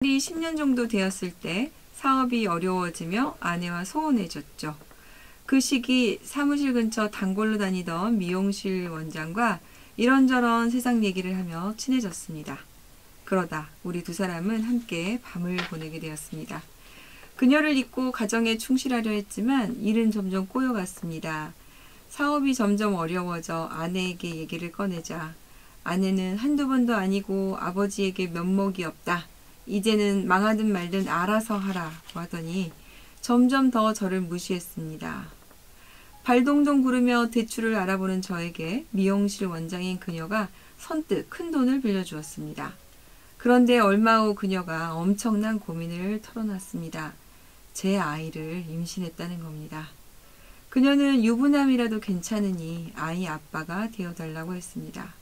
이 10년 정도 되었을 때 사업이 어려워지며 아내와 소원해졌죠. 그 시기 사무실 근처 단골로 다니던 미용실 원장과 이런저런 세상 얘기를 하며 친해졌습니다. 그러다 우리 두 사람은 함께 밤을 보내게 되었습니다. 그녀를 잊고 가정에 충실하려 했지만 일은 점점 꼬여갔습니다. 사업이 점점 어려워져 아내에게 얘기를 꺼내자 아내는 한두 번도 아니고 아버지에게 면목이 없다. 이제는 망하든 말든 알아서 하라고 하더니 점점 더 저를 무시했습니다. 발동동 구르며 대출을 알아보는 저에게 미용실 원장인 그녀가 선뜻 큰 돈을 빌려주었습니다. 그런데 얼마 후 그녀가 엄청난 고민을 털어놨습니다. 제 아이를 임신했다는 겁니다. 그녀는 유부남이라도 괜찮으니 아이 아빠가 되어달라고 했습니다.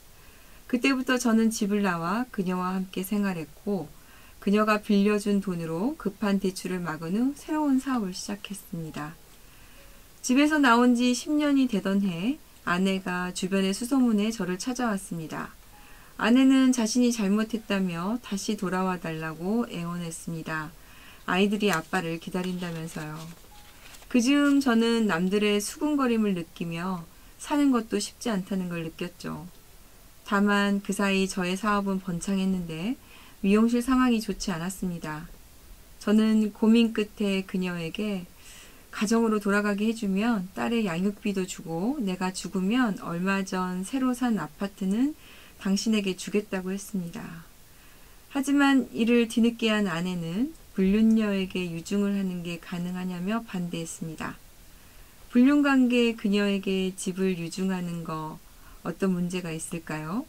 그때부터 저는 집을 나와 그녀와 함께 생활했고 그녀가 빌려준 돈으로 급한 대출을 막은 후 새로운 사업을 시작했습니다. 집에서 나온 지 10년이 되던 해 아내가 주변의 수소문에 저를 찾아왔습니다. 아내는 자신이 잘못했다며 다시 돌아와 달라고 애원했습니다. 아이들이 아빠를 기다린다면서요. 그즈음 저는 남들의 수군거림을 느끼며 사는 것도 쉽지 않다는 걸 느꼈죠. 다만 그 사이 저의 사업은 번창했는데 미용실 상황이 좋지 않았습니다. 저는 고민 끝에 그녀에게 가정으로 돌아가게 해주면 딸의 양육비도 주고 내가 죽으면 얼마 전 새로 산 아파트는 당신에게 주겠다고 했습니다. 하지만 이를 뒤늦게 한 아내는 불륜녀에게 유증을 하는 게 가능하냐며 반대했습니다. 불륜관계에 그녀에게 집을 유증하는 거 어떤 문제가 있을까요?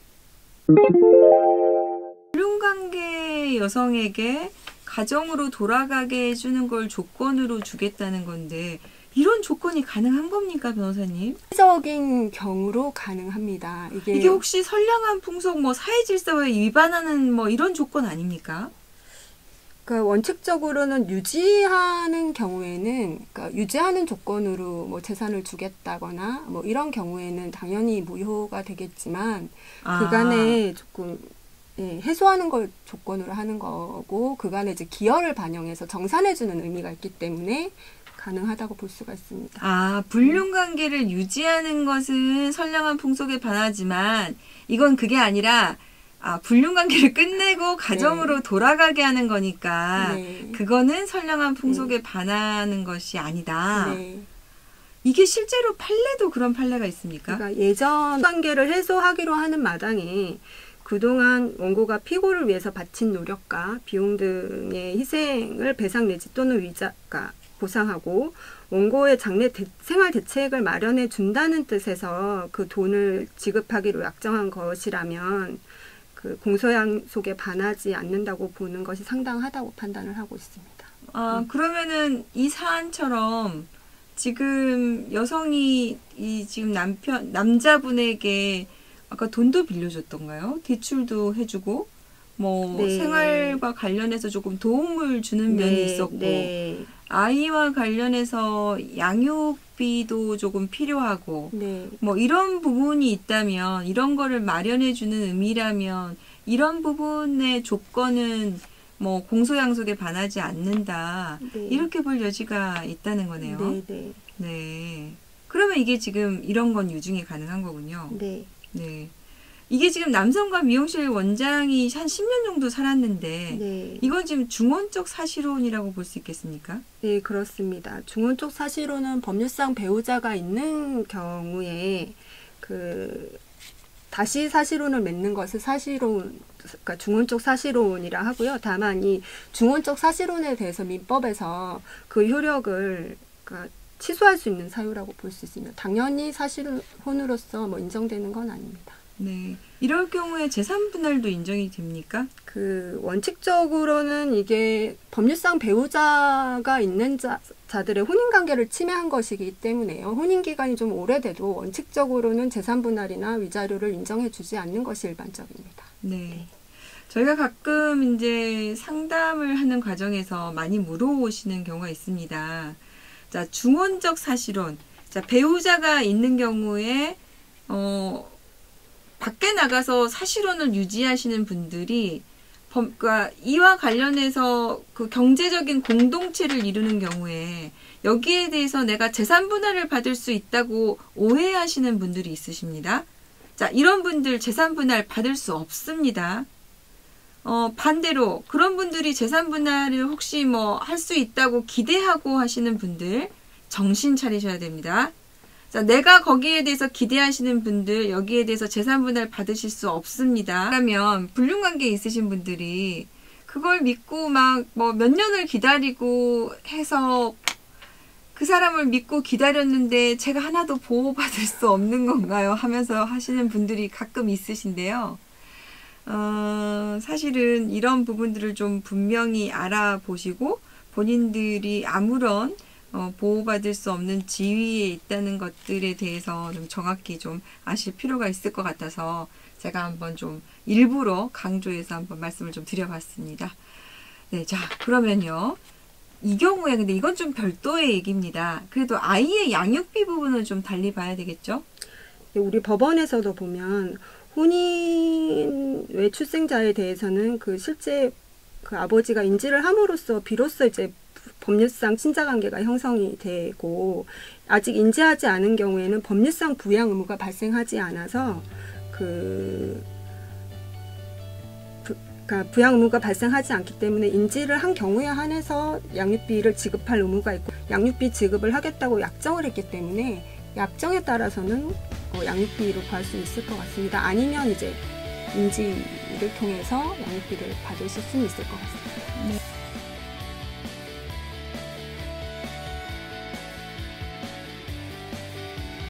불륜관계 여성에게 가정으로 돌아가게 해주는 걸 조건으로 주겠다는 건데 이런 조건이 가능한 겁니까, 변호사님? 적인 경우로 가능합니다. 이게 혹시 선량한 풍속, 사회질서에 위반하는 이런 조건 아닙니까? 그러니까 원칙적으로는 유지하는 경우에는, 유지하는 조건으로 재산을 주겠다거나 이런 경우에는 당연히 무효가 되겠지만 그간에 조금 해소하는 걸 조건으로 하는 거고 그간에 이제 기여를 반영해서 정산해주는 의미가 있기 때문에 가능하다고 볼 수가 있습니다. 불륜관계를 유지하는 것은 선량한 풍속에 반하지만 이건 그게 아니라 불륜관계를 끝내고 가정으로 돌아가게 하는 거니까 그거는 선량한 풍속에 반하는 것이 아니다. 이게 실제로 판례도 그런 판례가 있습니까? 그러니까 예전 관계를 해소하기로 하는 마당에 그동안 원고가 피고를 위해서 바친 노력과 비용 등의 희생을 배상 내지 또는 위자가 보상하고 원고의 장래 생활 대책을 마련해 준다는 뜻에서 그 돈을 지급하기로 약정한 것이라면 그 공소양속에 반하지 않는다고 보는 것이 상당하다고 판단을 하고 있습니다. 그러면은 이 사안처럼 지금 여성이 지금 남자분에게 아까 돈도 빌려줬던가요? 대출도 해주고 생활과 관련해서 조금 도움을 주는 면이 있었고 아이와 관련해서 양육비도 조금 필요하고 이런 부분이 있다면 이런 거를 마련해주는 의미라면 이런 부분의 조건은 공소양속에 반하지 않는다 이렇게 볼 여지가 있다는 거네요. 네. 그러면 이게 지금 이런 건 유증이 가능한 거군요. 네. 이게 지금 남성과 미용실 원장이 한 10년 정도 살았는데 이건 지금 중원적 사실혼이라고 볼 수 있겠습니까? 네, 그렇습니다. 중원적 사실혼은 법률상 배우자가 있는 경우에 다시 사실혼을 맺는 것을 그러니까 중원적 사실혼이라 하고요. 다만 이 중원적 사실혼에 대해서 민법에서 그 효력을 취소할 수 있는 사유라고 볼 수 있습니다. 당연히 사실혼으로서 인정되는 건 아닙니다. 네. 이럴 경우에 재산 분할도 인정이 됩니까? 원칙적으로는 이게 법률상 배우자가 있는 자들의 혼인관계를 침해한 것이기 때문에요. 혼인기간이 좀 오래돼도 원칙적으로는 재산 분할이나 위자료를 인정해주지 않는 것이 일반적입니다. 네. 저희가 가끔 이제 상담을 하는 과정에서 많이 물어오시는 경우가 있습니다. 자, 중원적 사실혼. 자, 배우자가 있는 경우에, 밖에 나가서 사실혼을 유지하시는 분들이 그러니까 이와 관련해서 그 경제적인 공동체를 이루는 경우에 여기에 대해서 내가 재산 분할을 받을 수 있다고 오해하시는 분들이 있으십니다. 자, 이런 분들 재산 분할 받을 수 없습니다. 반대로 그런 분들이 재산 분할을 혹시 뭐 할 수 있다고 기대하고 하시는 분들 정신 차리셔야 됩니다. 자, 내가 거기에 대해서 기대하시는 분들 여기에 대해서 재산 분할 받으실 수 없습니다. 그러면 불륜관계에 있으신 분들이 그걸 믿고 막 뭐 몇 년을 기다리고 해서 그 사람을 믿고 기다렸는데 제가 하나도 보호받을 수 없는 건가요? 하면서 하시는 분들이 가끔 있으신데요. 사실은 이런 부분들을 좀 분명히 알아보시고 본인들이 아무런 보호받을 수 없는 지위에 있다는 것들에 대해서 좀 정확히 좀 아실 필요가 있을 것 같아서 제가 한번 좀 일부러 강조해서 한번 말씀을 좀 드려봤습니다. 네, 자, 그러면요. 이 경우에 근데 이건 좀 별도의 얘기입니다. 그래도 아이의 양육비 부분은 좀 달리 봐야 되겠죠? 우리 법원에서도 보면 혼인 외출생자에 대해서는 그 실제 그 아버지가 인지를 함으로써 비로소 이제 법률상 친자관계가 형성이 되고 아직 인지하지 않은 경우에는 법률상 부양 의무가 발생하지 않아서 그러니까 부양 의무가 발생하지 않기 때문에 인지를 한 경우에 한해서 양육비를 지급할 의무가 있고 양육비 지급을 하겠다고 약정을 했기 때문에 약정에 따라서는 양육비를 구할 수 있을 것 같습니다. 아니면 이제 인지를 통해서 양육비를 받으실 수는 있을 것 같습니다.